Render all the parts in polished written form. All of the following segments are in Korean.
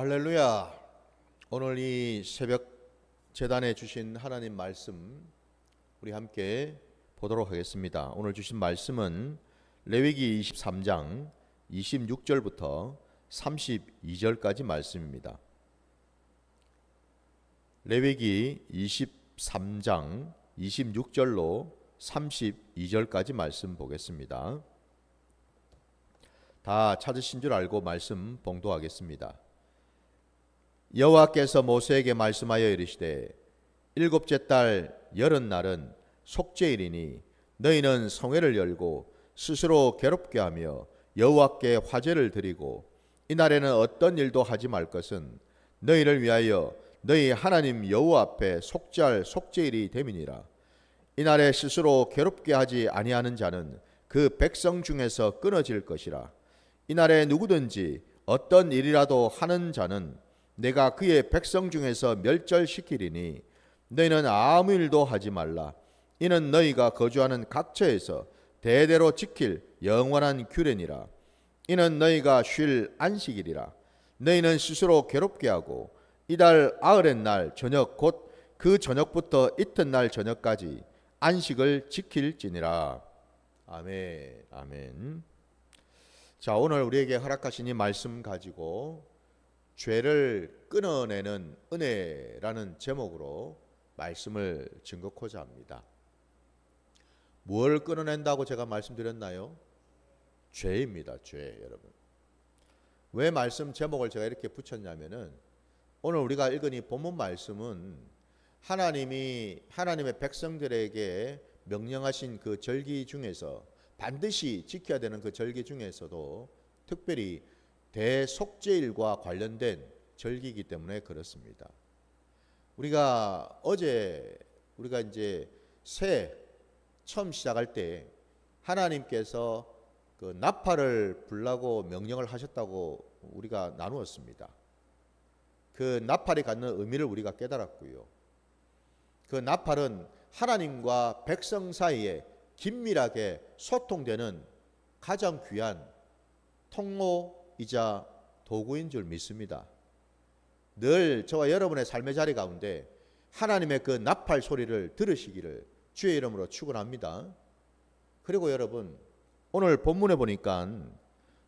할렐루야. 오늘 이 새벽 제단에 주신 하나님 말씀 우리 함께 보도록 하겠습니다. 오늘 주신 말씀은 레위기 23장 26절부터 32절까지 말씀입니다. 레위기 23장 26절로 32절까지 말씀 보겠습니다. 다 찾으신 줄 알고 말씀 봉독하겠습니다. 여호와께서 모세에게 말씀하여 이르시되 일곱째 달 여릇날은 속죄일이니 너희는 성회를 열고 스스로 괴롭게 하며 여호와께 화제를 드리고 이날에는 어떤 일도 하지 말 것은 너희를 위하여 너희 하나님 여호와 앞에 속죄할 속죄일이 됨이니라. 이날에 스스로 괴롭게 하지 아니하는 자는 그 백성 중에서 끊어질 것이라. 이날에 누구든지 어떤 일이라도 하는 자는 내가 그의 백성 중에서 멸절시키리니 너희는 아무 일도 하지 말라. 이는 너희가 거주하는 각처에서 대대로 지킬 영원한 규례니라. 이는 너희가 쉴 안식일이라. 너희는 스스로 괴롭게 하고 이달 아흘의 날 저녁 곧 그 저녁부터 이튿날 저녁까지 안식을 지킬지니라. 아멘. 아멘. 자, 오늘 우리에게 허락하신 이 말씀 가지고 죄를 끊어내는 은혜라는 제목으로 말씀을 증거코자 합니다. 뭘 끊어낸다고 제가 말씀드렸나요? 죄입니다. 죄, 여러분. 왜 말씀 제목을 제가 이렇게 붙였냐면은 오늘 우리가 읽은 이 본문 말씀은 하나님의 백성들에게 명령하신 그 절기 중에서 반드시 지켜야 되는 그 절기 중에서도 특별히 대속죄일과 관련된 절기이기 때문에 그렇습니다. 우리가 이제 새 처음 시작할 때 하나님께서 그 나팔을 불라고 명령을 하셨다고 우리가 나누었습니다. 그 나팔이 갖는 의미를 우리가 깨달았고요. 그 나팔은 하나님과 백성 사이에 긴밀하게 소통되는 가장 귀한 통로이자 도구인 줄 믿습니다. 늘 저와 여러분의 삶의 자리 가운데 하나님의 그 나팔 소리를 들으시기를 주의 이름으로 축원합니다. 그리고 여러분, 오늘 본문에 보니까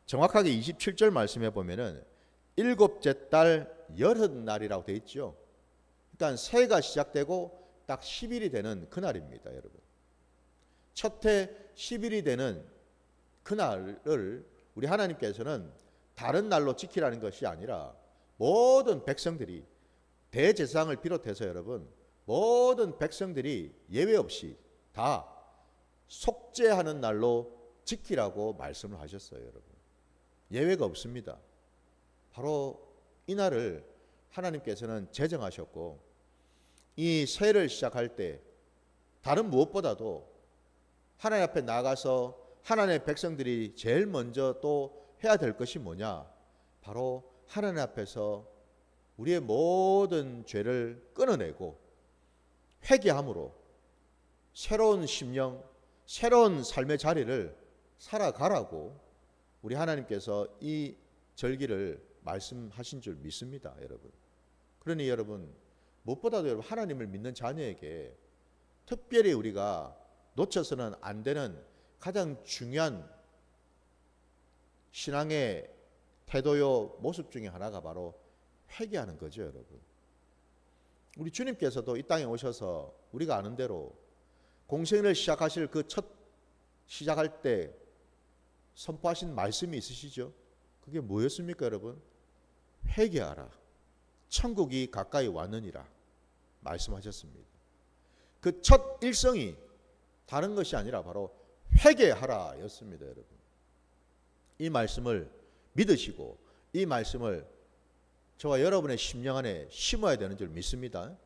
정확하게 27절 말씀해 보면은 일곱째 달 여릇날이라고 되어 있죠. 그러니까 새해가 시작되고 딱 10일이 되는 그날입니다, 여러분. 첫 해 10일이 되는 그날을 우리 하나님께서는 다른 날로 지키라는 것이 아니라 모든 백성들이 대제사장을 비롯해서 여러분 모든 백성들이 예외 없이 다 속죄하는 날로 지키라고 말씀을 하셨어요, 여러분. 예외가 없습니다. 바로 이 날을 하나님께서는 제정하셨고 이 새해를 시작할 때 다른 무엇보다도 하나님 앞에 나가서 하나님의 백성들이 제일 먼저 또 해야 될 것이 뭐냐? 바로 하나님 앞에서 우리의 모든 죄를 끊어내고 회개함으로 새로운 심령, 새로운 삶의 자리를 살아가라고 우리 하나님께서 이 절기를 말씀하신 줄 믿습니다, 여러분. 그러니 여러분, 무엇보다도 여러분 하나님을 믿는 자녀에게 특별히 우리가 놓쳐서는 안 되는 가장 중요한 신앙의 태도요 모습 중에 하나가 바로 회개하는 거죠, 여러분. 우리 주님께서도 이 땅에 오셔서 우리가 아는 대로 공생을 시작하실 그 첫 시작할 때 선포하신 말씀이 있으시죠? 그게 뭐였습니까, 여러분? 회개하라. 천국이 가까이 왔느니라 말씀하셨습니다. 그 첫 일성이 다른 것이 아니라 바로 회개하라 였습니다, 여러분. 이 말씀을 믿으시고 이 말씀을 저와 여러분의 심령 안에 심어야 되는 줄 믿습니다.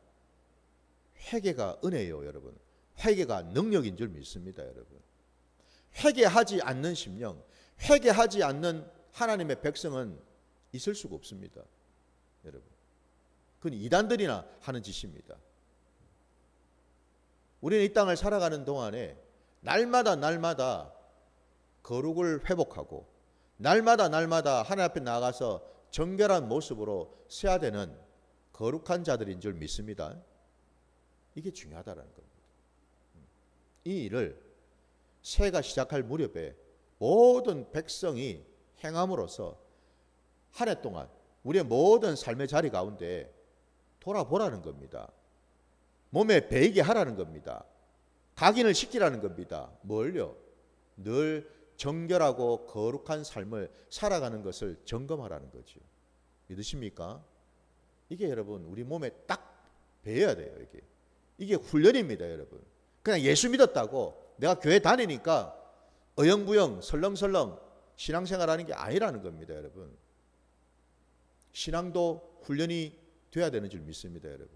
회개가 은혜예요, 여러분. 회개가 능력인 줄 믿습니다, 여러분. 회개하지 않는 심령, 회개하지 않는 하나님의 백성은 있을 수가 없습니다, 여러분. 그건 이단들이나 하는 짓입니다. 우리는 이 땅을 살아가는 동안에 날마다 거룩을 회복하고 날마다 하나님 앞에 나가서 정결한 모습으로 서야 되는 거룩한 자들인 줄 믿습니다. 이게 중요하다는 겁니다. 이 일을 새해가 시작할 무렵에 모든 백성이 행함으로써 한 해 동안 우리의 모든 삶의 자리 가운데 돌아보라는 겁니다. 몸에 배이게 하라는 겁니다. 각인을 시키라는 겁니다. 뭘요? 늘 정결하고 거룩한 삶을 살아가는 것을 점검하라는 거죠. 믿으십니까? 이게 여러분 우리 몸에 딱 배어야 돼요. 이게 훈련입니다, 여러분. 그냥 예수 믿었다고 내가 교회 다니니까 어영부영 설렁설렁 신앙생활하는 게 아니라는 겁니다, 여러분. 신앙도 훈련이 돼야 되는 줄 믿습니다, 여러분.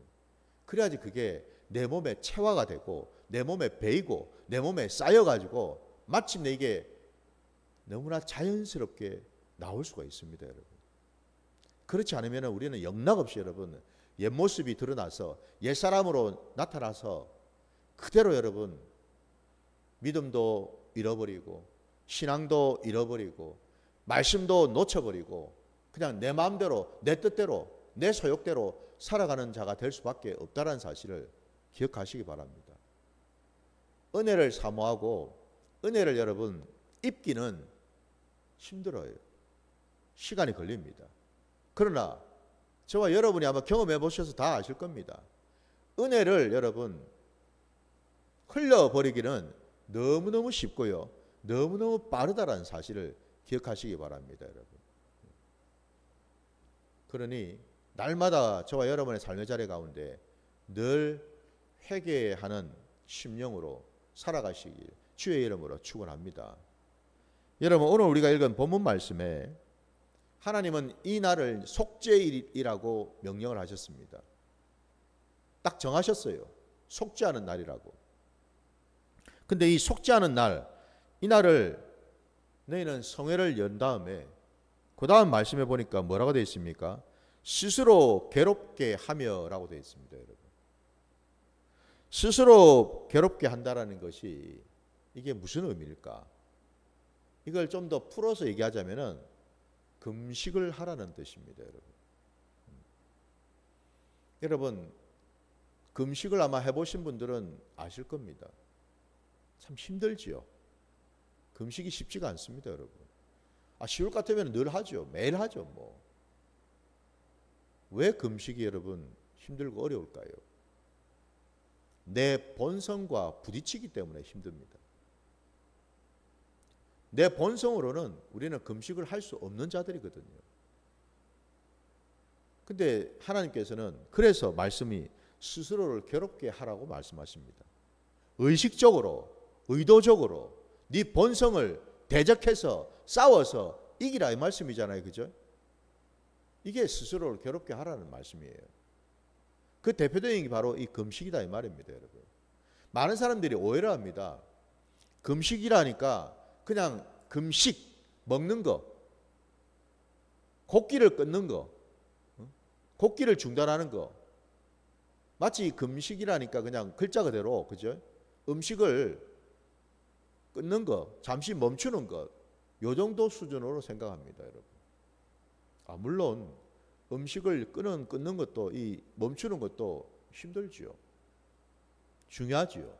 그래야지 그게 내 몸에 체화가 되고 내 몸에 배이고 내 몸에 쌓여가지고 마침내 이게 너무나 자연스럽게 나올 수가 있습니다, 여러분. 그렇지 않으면 우리는 영락없이 여러분 옛모습이 드러나서 옛사람으로 나타나서 그대로 여러분 믿음도 잃어버리고 신앙도 잃어버리고 말씀도 놓쳐버리고 그냥 내 마음대로 내 뜻대로 내 소욕대로 살아가는 자가 될 수밖에 없다는 사실을 기억하시기 바랍니다. 은혜를 사모하고 은혜를 여러분 입기는 힘들어요. 시간이 걸립니다. 그러나 저와 여러분이 아마 경험해 보셔서 다 아실 겁니다. 은혜를 여러분 흘려버리기는 너무너무 쉽고요. 너무너무 빠르다라는 사실을 기억하시기 바랍니다, 여러분. 그러니 날마다 저와 여러분의 삶의 자리 가운데 늘 회개하는 심령으로 살아가시길 주의 이름으로 축원합니다. 여러분 오늘 우리가 읽은 본문 말씀에 하나님은 이 날을 속죄일이라고 명령을 하셨습니다. 딱 정하셨어요. 속죄하는 날이라고. 근데 이 속죄하는 날, 이 날을 너희는 성회를 연 다음에 그 다음 말씀해 보니까 뭐라고 되어 있습니까? 스스로 괴롭게 하며라고 되어 있습니다, 여러분. 스스로 괴롭게 한다라는 것이 이게 무슨 의미일까? 이걸 좀 더 풀어서 얘기하자면은 금식을 하라는 뜻입니다, 여러분. 여러분 금식을 아마 해보신 분들은 아실 겁니다. 참 힘들지요. 금식이 쉽지가 않습니다, 여러분. 쉬울 것 같으면 늘 하죠. 매일 하죠, 뭐. 왜 금식이 여러분 힘들고 어려울까요? 내 본성과 부딪히기 때문에 힘듭니다. 내 본성으로는 우리는 금식을 할 수 없는 자들이거든요. 근데 하나님께서는 그래서 말씀이 스스로를 괴롭게 하라고 말씀하십니다. 의식적으로, 의도적으로 네 본성을 대적해서 싸워서 이기라 이 말씀이잖아요, 그죠? 이게 스스로를 괴롭게 하라는 말씀이에요. 그 대표적인 게 바로 이 금식이다 이 말입니다, 여러분. 많은 사람들이 오해를 합니다. 금식이라니까 그냥 금식, 먹는 거, 곡기를 끊는 거, 곡기를 중단하는 거. 마치 금식이라니까 그냥 글자 그대로, 그죠? 음식을 끊는 거, 잠시 멈추는 것, 요 정도 수준으로 생각합니다, 여러분. 물론 음식을 끊는 것도 이 멈추는 것도 힘들지요. 중요하지요.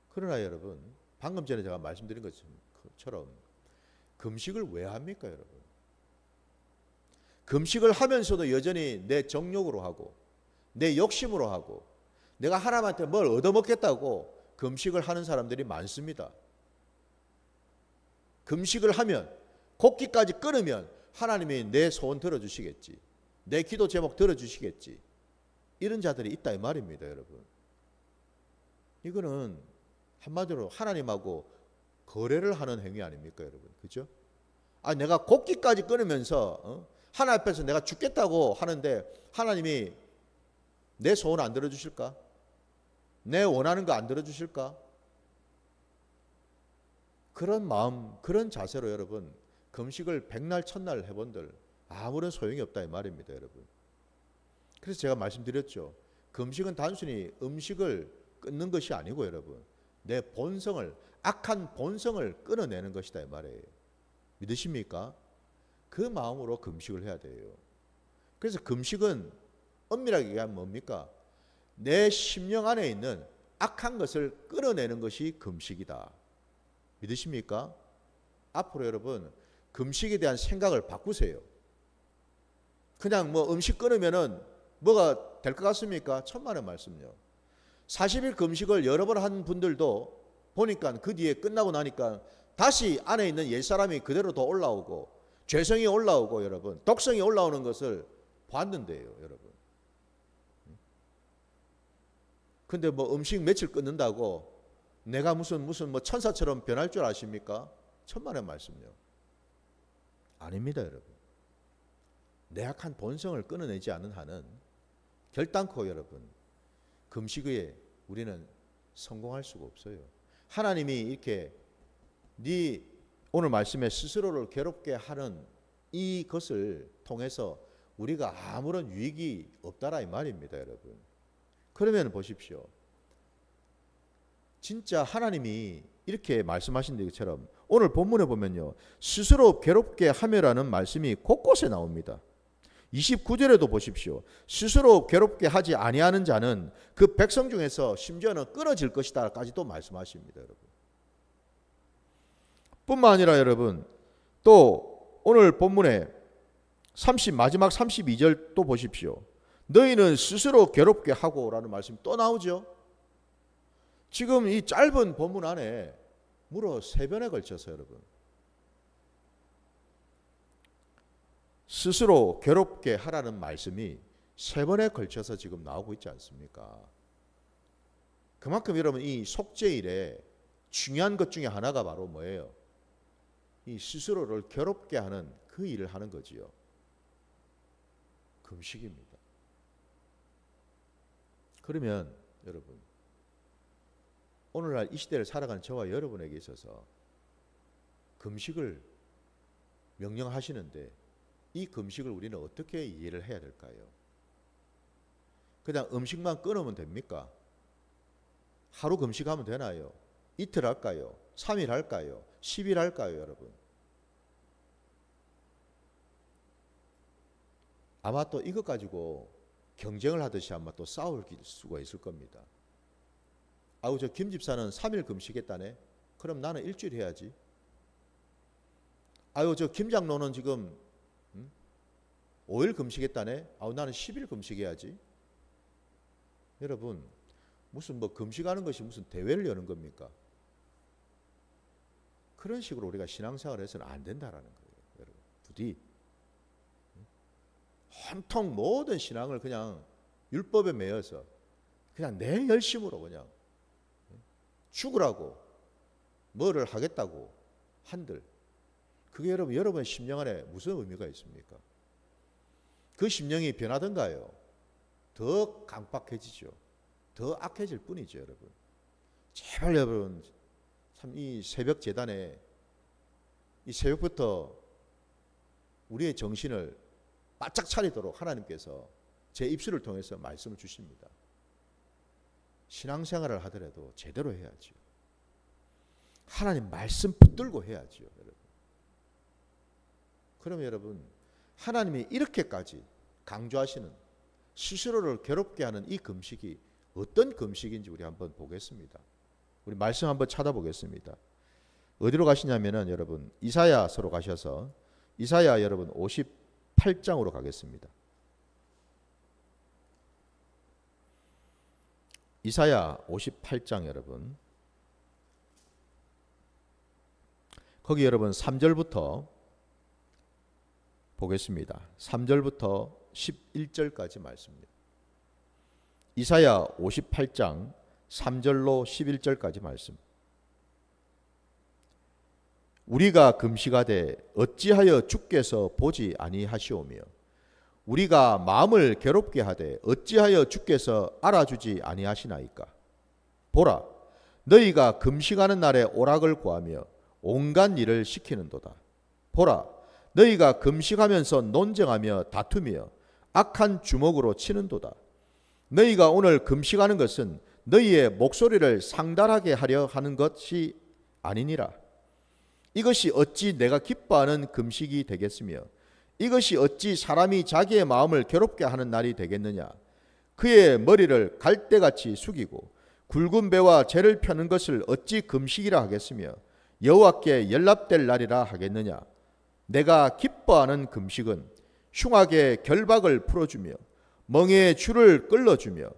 그러나 여러분 방금 전에 제가 말씀드린 것처럼 금식을 왜 합니까, 여러분? 금식을 하면서도 여전히 내 정욕으로 하고 내 욕심으로 하고 내가 하나님한테 뭘 얻어먹겠다고 금식을 하는 사람들이 많습니다. 금식을 하면 곡기까지 끊으면 하나님이 내 소원 들어주시겠지. 내 기도 제목 들어주시겠지. 이런 자들이 있다 이 말입니다, 여러분. 이거는 한마디로 하나님하고 거래를 하는 행위 아닙니까, 여러분? 그죠? 내가 곡기까지 끊으면서 하나님 앞에서 내가 죽겠다고 하는데 하나님이 내 소원 안 들어주실까? 내 원하는 거 안 들어주실까? 그런 마음, 그런 자세로 여러분 금식을 백날 첫날 해본들 아무런 소용이 없다 이 말입니다, 여러분. 그래서 제가 말씀드렸죠. 금식은 단순히 음식을 끊는 것이 아니고 여러분 내 본성을, 악한 본성을 끊어내는 것이다 이 말이에요. 믿으십니까? 그 마음으로 금식을 해야 돼요. 그래서 금식은 엄밀하게 얘기하면 뭡니까? 내 심령 안에 있는 악한 것을 끌어내는 것이 금식이다. 믿으십니까? 앞으로 여러분 금식에 대한 생각을 바꾸세요. 그냥 뭐 음식 끊으면은 뭐가 될 것 같습니까? 천만의 말씀요. 40일 금식을 여러 번 한 분들도 보니까 그 뒤에 끝나고 나니까 다시 안에 있는 옛사람이 그대로 더 올라오고 죄성이 올라오고 여러분 독성이 올라오는 것을 봤는데요, 여러분. 근데 뭐 음식 며칠 끊는다고 내가 무슨 뭐 천사처럼 변할 줄 아십니까? 천만의 말씀요. 아닙니다, 여러분. 내 악한 본성을 끊어내지 않은 한은 결단코 여러분 금식에 우리는 성공할 수가 없어요. 하나님이 이렇게 네 오늘 말씀에 스스로를 괴롭게 하는 이것을 통해서 우리가 아무런 유익이 없다라 이 말입니다, 여러분. 그러면 보십시오. 진짜 하나님이 이렇게 말씀하신 것처럼 오늘 본문에 보면요. 스스로 괴롭게 하며라는 말씀이 곳곳에 나옵니다. 29절에도 보십시오. 스스로 괴롭게 하지 아니하는 자는 그 백성 중에서 심지어는 끊어질 것이다까지도 말씀하십니다, 여러분. 뿐만 아니라 여러분 또 오늘 본문에 마지막 32절 또 보십시오. 너희는 스스로 괴롭게 하고라는 말씀이 또 나오죠. 지금 이 짧은 본문 안에 무려 3번에 걸쳐서 여러분 스스로 괴롭게 하라는 말씀이 3번에 걸쳐서 지금 나오고 있지 않습니까? 그만큼 여러분 이 속죄일에 중요한 것 중에 하나가 바로 뭐예요? 이 스스로를 괴롭게 하는 그 일을 하는 거지요. 금식입니다. 그러면 여러분 오늘날 이 시대를 살아가는 저와 여러분에게 있어서 금식을 명령하시는데 이 금식을 우리는 어떻게 이해를 해야 될까요? 그냥 음식만 끊으면 됩니까? 하루 금식하면 되나요? 이틀 할까요? 3일 할까요? 10일 할까요, 여러분? 아마 또 이것 가지고 경쟁을 하듯이 아마 또 싸울 수가 있을 겁니다. 아우 저 김 집사는 3일 금식했다네. 그럼 나는 일주일 해야지. 아유 저 김 장로는 지금 5일 금식했다네. 아우 나는 10일 금식해야지. 여러분 무슨 뭐 금식하는 것이 무슨 대회를 여는 겁니까? 그런 식으로 우리가 신앙생활을 해서는 안 된다라는 거예요, 여러분. 부디 온통 모든 신앙을 그냥 율법에 매여서 그냥 내 열심으로 그냥 죽으라고 뭐를 하겠다고 한들 그게 여러분 심령 안에 무슨 의미가 있습니까? 그 심령이 변하던가요? 더 강박해지죠. 더 악해질 뿐이죠, 여러분. 제발 여러분 참 이 새벽 재단에 이 새벽부터 우리의 정신을 바짝 차리도록 하나님께서 제 입술을 통해서 말씀을 주십니다. 신앙생활을 하더라도 제대로 해야죠. 하나님 말씀 붙들고 해야죠, 여러분. 그러면 여러분 하나님이 이렇게까지 강조하시는 스스로를 괴롭게 하는 이 금식이 어떤 금식인지 우리 한번 보겠습니다. 우리 말씀 한번 찾아보겠습니다. 어디로 가시냐면은 여러분 이사야서로 가셔서 이사야 여러분 58장으로 가겠습니다. 이사야 58장 여러분 거기 여러분 3절부터 보겠습니다. 3절부터 11절까지 말씀입니다. 이사야 58장 3절로 11절까지 말씀. 우리가 금식하되 어찌하여 주께서 보지 아니하시오며 우리가 마음을 괴롭게 하되 어찌하여 주께서 알아주지 아니하시나이까. 보라 너희가 금식하는 날에 오락을 구하며 온갖 일을 시키는도다. 보라 너희가 금식하면서 논쟁하며 다투며 악한 주먹으로 치는도다. 너희가 오늘 금식하는 것은 너희의 목소리를 상달하게 하려 하는 것이 아니니라. 이것이 어찌 내가 기뻐하는 금식이 되겠으며 이것이 어찌 사람이 자기의 마음을 괴롭게 하는 날이 되겠느냐. 그의 머리를 갈대같이 숙이고 굵은 배와 재를 펴는 것을 어찌 금식이라 하겠으며 여호와께 연락될 날이라 하겠느냐. 내가 기뻐하는 금식은 흉악의 결박을 풀어주며 멍에의 줄을 끌어주며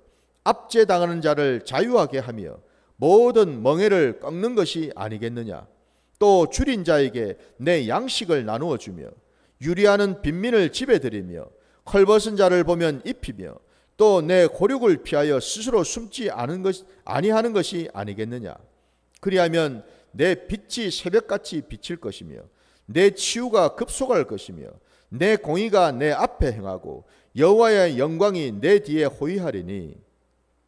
압제당하는 자를 자유하게 하며 모든 멍에를 꺾는 것이 아니겠느냐. 또 줄인 자에게 내 양식을 나누어 주며 유리하는 빈민을 집에 들이며 헐벗은 자를 보면 입히며 또 내 고륙을 피하여 스스로 숨지 아니하는 것이 아니겠느냐. 그리하면 내 빛이 새벽같이 비칠 것이며 내 치유가 급속할 것이며 내 공의가 내 앞에 행하고 여호와의 영광이 내 뒤에 호위하리니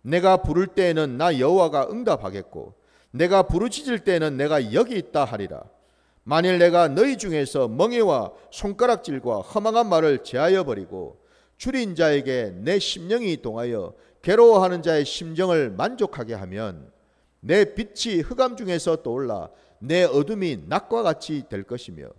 내가 부를 때에는 나 여호와가 응답하겠고 내가 부르짖을 때에는 내가 여기 있다 하리라. 만일 내가 너희 중에서 멍에와 손가락질과 허망한 말을 제하여 버리고 줄인 자에게 내 심령이 동하여 괴로워하는 자의 심정을 만족하게 하면 내 빛이 흑암 중에서 떠올라 내 어둠이 낮과 같이 될 것이며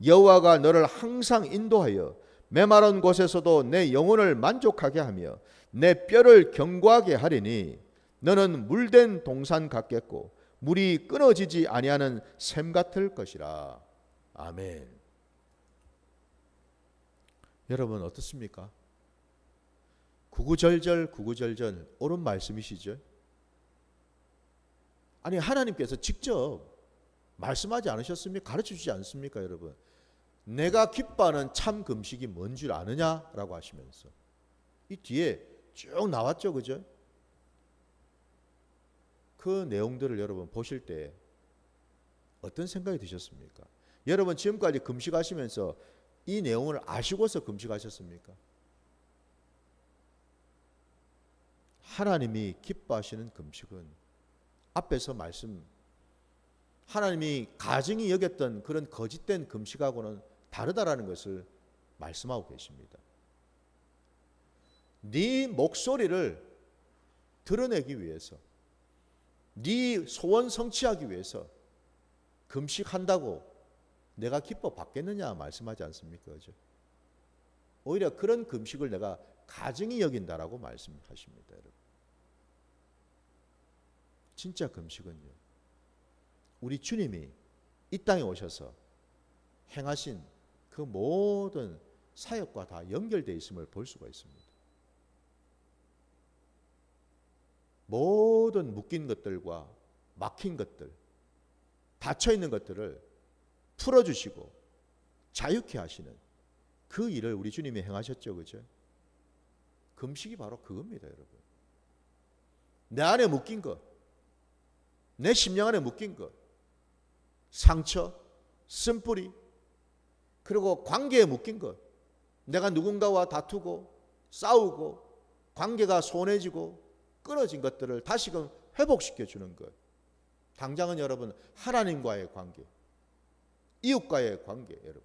여호와가 너를 항상 인도하여 메마른 곳에서도 내 영혼을 만족하게 하며 내 뼈를 견고하게 하리니 너는 물된 동산 같겠고 물이 끊어지지 아니하는 샘 같을 것이라. 아멘. 여러분 어떻습니까? 구구절절 옳은 말씀이시죠? 아니 하나님께서 직접 말씀하지 않으셨습니까? 가르쳐주지 않습니까 여러분? 내가 기뻐하는 참 금식이 뭔 줄 아느냐라고 하시면서 이 뒤에 쭉 나왔죠, 그죠? 그 내용들을 여러분 보실 때 어떤 생각이 드셨습니까? 여러분 지금까지 금식하시면서 이 내용을 아시고서 금식하셨습니까? 하나님이 기뻐하시는 금식은 앞에서 하나님이 가증히 여겼던 그런 거짓된 금식하고는 다르다라는 것을 말씀하고 계십니다. 네 목소리를 드러내기 위해서, 네 소원 성취하기 위해서 금식한다고 내가 기뻐 받겠느냐 말씀하지 않습니까? 그죠? 오히려 그런 금식을 내가 가증히 여긴다라고 말씀하십니다. 여러분. 진짜 금식은요, 우리 주님이 이 땅에 오셔서 행하신 그 모든 사역과 다 연결되어 있음을 볼 수가 있습니다. 모든 묶인 것들과 막힌 것들, 닫혀있는 것들을 풀어주시고 자유케 하시는 그 일을 우리 주님이 행하셨죠. 그죠? 금식이 바로 그겁니다. 여러분. 내 안에 묶인 것, 내 심령 안에 묶인 것, 상처, 쓴뿌리, 그리고 관계에 묶인 것, 내가 누군가와 다투고 싸우고 관계가 소원해지고 끊어진 것들을 다시금 회복시켜 주는 것. 당장은 여러분 하나님과의 관계, 이웃과의 관계, 여러분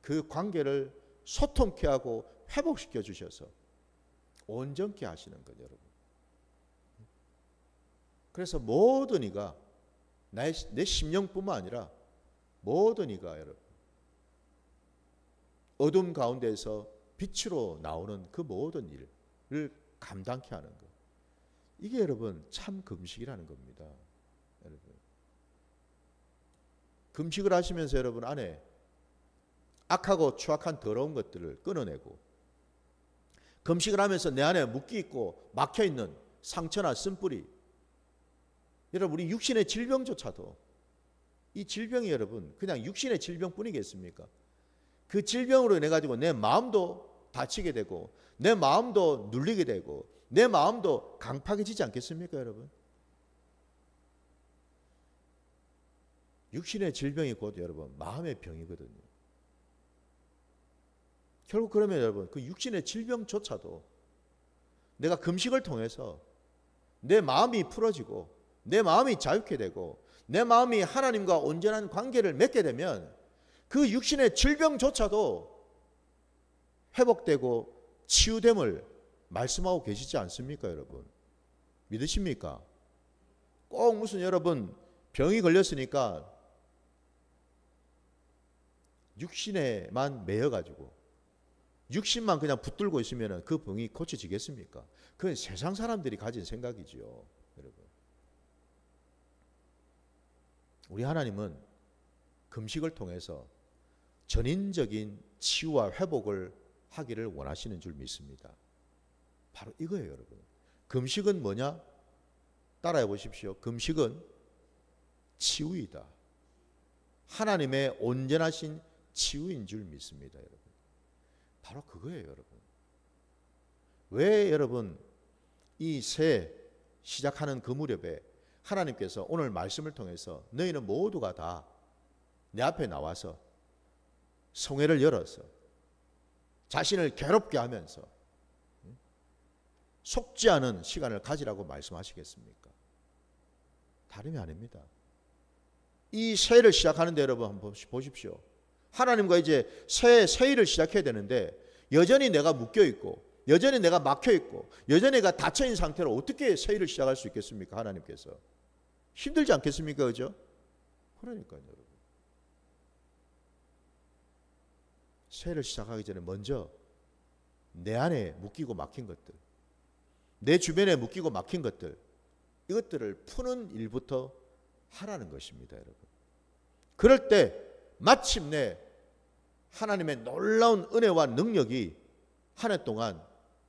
그 관계를 소통케 하고 회복시켜 주셔서 온전케 하시는 것. 여러분, 그래서 모든 이가 내 심령뿐만 아니라 모든 이가 여러분 어둠 가운데서 빛으로 나오는 그 모든 일을 감당케 하는 것. 이게 여러분 참 금식이라는 겁니다. 여러분 금식을 하시면서 여러분 안에 악하고 추악한 더러운 것들을 끊어내고, 금식을 하면서 내 안에 묶여 있고 막혀 있는 상처나 쓴뿌리, 여러분 우리 육신의 질병조차도 이 질병이 여러분 그냥 육신의 질병뿐이겠습니까? 그 질병으로 인해 가지고 내 마음도 다치게 되고 내 마음도 눌리게 되고 내 마음도 강팍해지지 않겠습니까 여러분? 육신의 질병이 곧 여러분 마음의 병이거든요. 결국 그러면 여러분 그 육신의 질병조차도 내가 금식을 통해서 내 마음이 풀어지고 내 마음이 자유케 되고 내 마음이 하나님과 온전한 관계를 맺게 되면 그 육신의 질병조차도 회복되고 치유됨을 말씀하고 계시지 않습니까 여러분? 믿으십니까? 꼭 무슨 여러분 병이 걸렸으니까 육신에만 매여가지고 육신만 그냥 붙들고 있으면 그 병이 고쳐지겠습니까? 그건 세상 사람들이 가진 생각이지요, 여러분. 우리 하나님은 금식을 통해서 전인적인 치유와 회복을 하기를 원하시는 줄 믿습니다. 바로 이거예요, 여러분. 금식은 뭐냐? 따라해 보십시오. 금식은 치유이다. 하나님의 온전하신 치유인 줄 믿습니다, 여러분. 바로 그거예요, 여러분. 왜 여러분 이 새 시작하는 그 무렵에 하나님께서 오늘 말씀을 통해서 너희는 모두가 다 내 앞에 나와서 성회를 열어서 자신을 괴롭게 하면서 속지 않은 시간을 가지라고 말씀하시겠습니까? 다름이 아닙니다. 이 새해를 시작하는데 여러분 한번 보십시오. 하나님과 이제 새해를 시작해야 되는데 여전히 내가 묶여있고 여전히 내가 막혀있고 여전히 내가 닫혀있는 상태로 어떻게 새해를 시작할 수 있겠습니까? 하나님께서 힘들지 않겠습니까? 그죠? 그러니까요, 여러분. 새해를 시작하기 전에 먼저 내 안에 묶이고 막힌 것들, 내 주변에 묶이고 막힌 것들, 이것들을 푸는 일부터 하라는 것입니다, 여러분. 그럴 때 마침내 하나님의 놀라운 은혜와 능력이 한 해 동안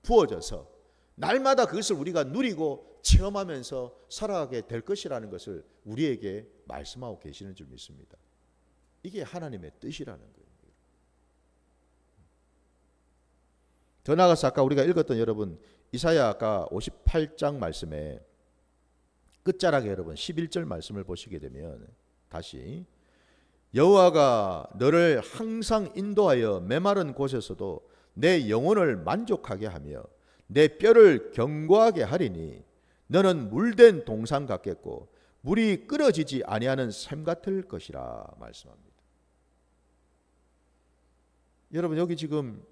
부어져서 날마다 그것을 우리가 누리고 체험하면서 살아가게 될 것이라는 것을 우리에게 말씀하고 계시는 줄 믿습니다. 이게 하나님의 뜻이라는 거예요. 더 나아가서 아까 우리가 읽었던 여러분 이사야 아까 58장 말씀에 끝자락에 여러분 11절 말씀을 보시게 되면 다시 여호와가 너를 항상 인도하여 메마른 곳에서도 내 영혼을 만족하게 하며 내 뼈를 견고하게 하리니 너는 물된 동산 같겠고 물이 끊어지지 아니하는 샘 같을 것이라 말씀합니다. 여러분 여기 지금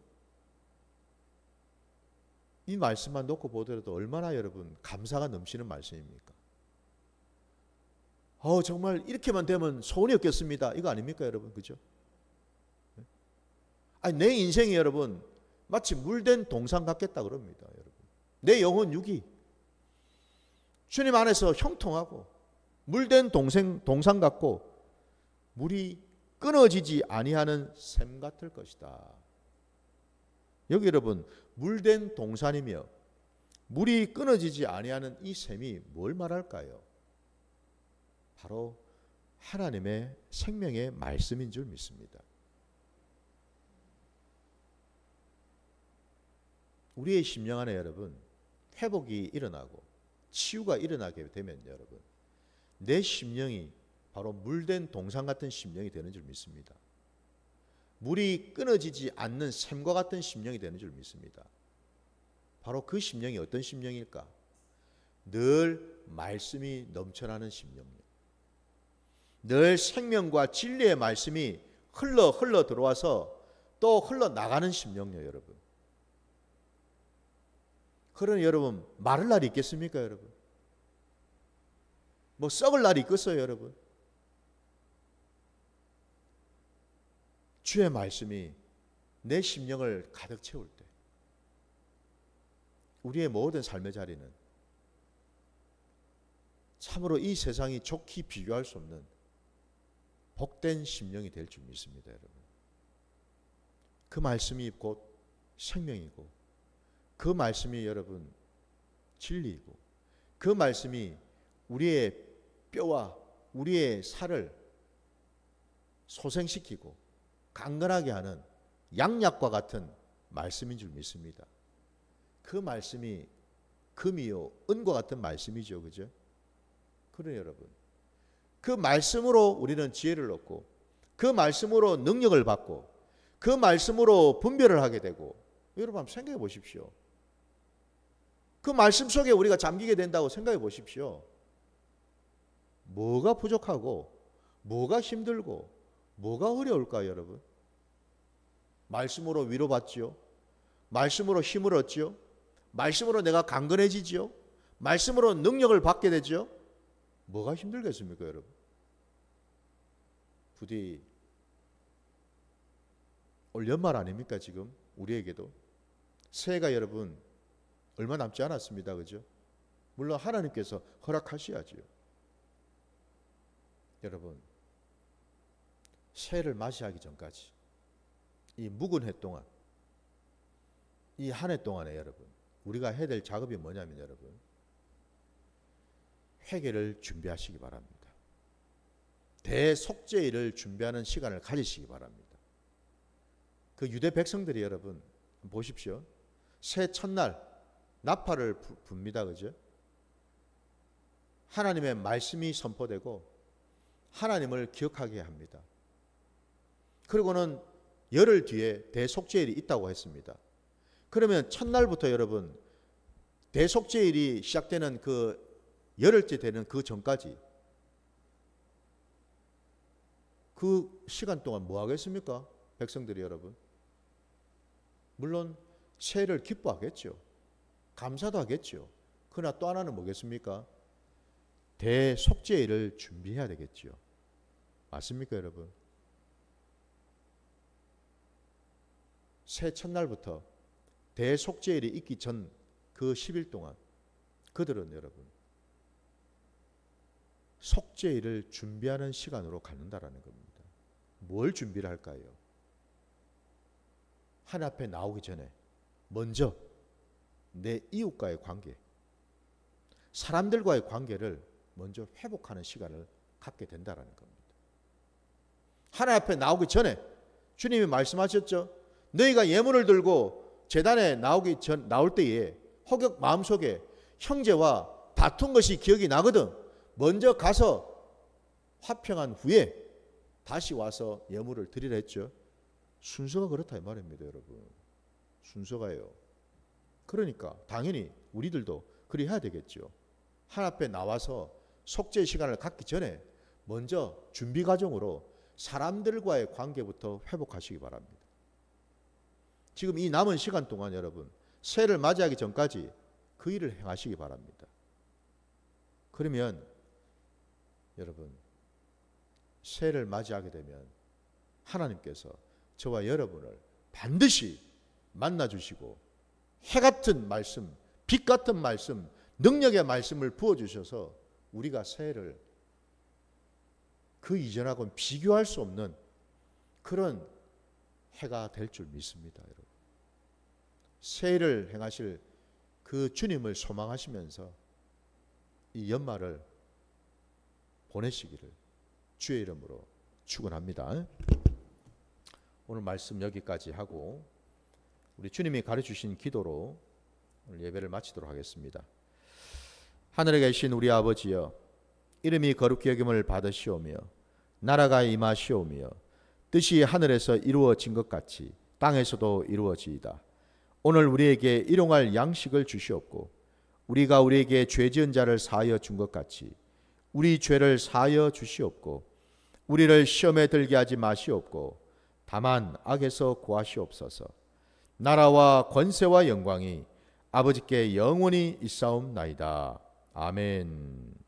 이 말씀만 놓고 보더라도 얼마나 여러분 감사가 넘치는 말씀입니까? 정말 이렇게만 되면 소원이 없겠습니다. 이거 아닙니까, 여러분? 그죠? 아니, 내 인생이 여러분 마치 물된 동산 같겠다 그럽니다, 여러분. 내 영혼 육이 주님 안에서 형통하고 물된 동산 같고 물이 끊어지지 아니하는 샘 같을 것이다. 여기 여러분 물된 동산이며 물이 끊어지지 아니하는 이 샘이 뭘 말할까요? 바로 하나님의 생명의 말씀인 줄 믿습니다. 우리의 심령 안에 여러분 회복이 일어나고 치유가 일어나게 되면 여러분 내 심령이 바로 물된 동산 같은 심령이 되는 줄 믿습니다. 물이 끊어지지 않는 샘과 같은 심령이 되는 줄 믿습니다. 바로 그 심령이 어떤 심령일까? 늘 말씀이 넘쳐나는 심령이요. 늘 생명과 진리의 말씀이 흘러 들어와서 또 흘러나가는 심령이요, 여러분. 그러니 여러분 마를 날이 있겠습니까, 여러분? 뭐 썩을 날이 있겠어요, 여러분? 주의 말씀이 내 심령을 가득 채울 때 우리의 모든 삶의 자리는 참으로 이 세상이 좋게 비교할 수 없는 복된 심령이 될 줄 믿습니다, 여러분. 그 말씀이 곧 생명이고 그 말씀이 여러분 진리이고 그 말씀이 우리의 뼈와 우리의 살을 소생시키고 강건하게 하는 양약과 같은 말씀인 줄 믿습니다. 그 말씀이 금이요 은과 같은 말씀이죠, 그죠? 그래 여러분, 그 말씀으로 우리는 지혜를 얻고 그 말씀으로 능력을 받고 그 말씀으로 분별을 하게 되고, 여러분 한번 생각해 보십시오. 그 말씀 속에 우리가 잠기게 된다고 생각해 보십시오. 뭐가 부족하고 뭐가 힘들고 뭐가 어려울까요, 여러분? 말씀으로 위로받지요. 말씀으로 힘을 얻지요. 말씀으로 내가 강건해지지요. 말씀으로 능력을 받게 되죠. 뭐가 힘들겠습니까, 여러분? 부디 올 연말 아닙니까 지금 우리에게도 새해가 여러분 얼마 남지 않았습니다. 그죠? 물론 하나님께서 허락하셔야지요. 여러분 새해를 맞이하기 전까지 이 묵은 해 동안 이 한 해 동안에 여러분 우리가 해야 될 작업이 뭐냐면 여러분 회개를 준비하시기 바랍니다. 대속죄일을 준비하는 시간을 가지시기 바랍니다. 그 유대 백성들이 여러분 보십시오. 새 첫날 나팔을 붑니다. 그죠? 하나님의 말씀이 선포되고 하나님을 기억하게 합니다. 그리고는 열흘 뒤에 대속죄일이 있다고 했습니다. 그러면 첫날부터 여러분 대속죄일이 시작되는 그 열흘째 되는 그 전까지 그 시간 동안 뭐 하겠습니까? 백성들이 여러분 물론 새해를 기뻐하겠죠. 감사도 하겠죠. 그러나 또 하나는 뭐겠습니까? 대속죄일을 준비해야 되겠죠. 맞습니까 여러분? 새해 첫날부터 대속죄일이 있기 전 그 10일 동안 그들은 여러분 속죄일을 준비하는 시간으로 갖는다라는 겁니다. 뭘 준비를 할까요? 하나님 앞에 나오기 전에 먼저 내 이웃과의 관계, 사람들과의 관계를 먼저 회복하는 시간을 갖게 된다라는 겁니다. 하나님 앞에 나오기 전에 주님이 말씀하셨죠. 너희가 예물을 들고 제단에 나올 때에 혹여 마음속에 형제와 다툰 것이 기억이 나거든 먼저 가서 화평한 후에 다시 와서 예물을 드리라 했죠. 순서가 그렇다 이 말입니다. 여러분 순서가요. 그러니까 당연히 우리들도 그리 해야 되겠죠. 하나님 앞에 나와서 속죄 시간을 갖기 전에 먼저 준비 과정으로 사람들과의 관계부터 회복하시기 바랍니다. 지금 이 남은 시간 동안 여러분 새해를 맞이하기 전까지 그 일을 행하시기 바랍니다. 그러면 여러분 새해를 맞이하게 되면 하나님께서 저와 여러분을 반드시 만나주시고 해 같은 말씀, 빛 같은 말씀, 능력의 말씀을 부어주셔서 우리가 새해를 그 이전하고는 비교할 수 없는 그런 해가 될 줄 믿습니다. 여러분. 새해를 행하실 그 주님을 소망하시면서 이 연말을 보내시기를 주의 이름으로 축원합니다. 오늘 말씀 여기까지 하고 우리 주님이 가르치신 기도로 오늘 예배를 마치도록 하겠습니다. 하늘에 계신 우리 아버지여 이름이 거룩히 여김을 받으시오며 나라가 임하시오며 뜻이 하늘에서 이루어진 것 같이 땅에서도 이루어지이다. 오늘 우리에게 일용할 양식을 주시옵고 우리가 우리에게 죄 지은 자를 사하여 준 것 같이 우리 죄를 사하여 주시옵고 우리를 시험에 들게 하지 마시옵고 다만 악에서 구하시옵소서. 나라와 권세와 영광이 아버지께 영원히 있사옵나이다. 아멘.